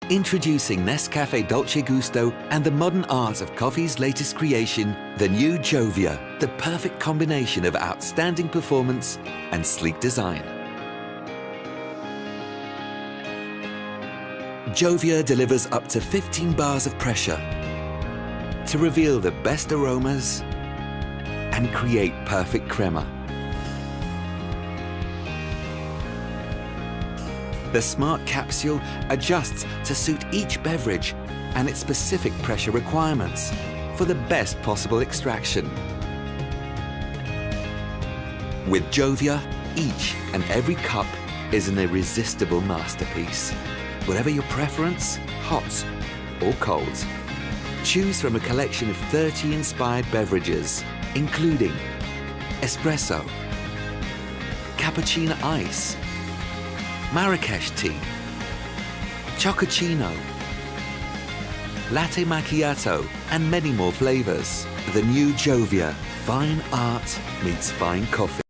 Introducing Nescafe Dolce Gusto and the modern art of coffee's latest creation, the new Jovia, the perfect combination of outstanding performance and sleek design. Jovia delivers up to 15 bars of pressure to reveal the best aromas and create perfect crema. The smart capsule adjusts to suit each beverage and its specific pressure requirements for the best possible extraction. With Jovia, each and every cup is an irresistible masterpiece. Whatever your preference, hot or cold. Choose from a collection of 30 inspired beverages, including espresso, cappuccino ice, Marrakesh tea, chococino, latte macchiato, and many more flavors. The new Jovia, fine art meets fine coffee.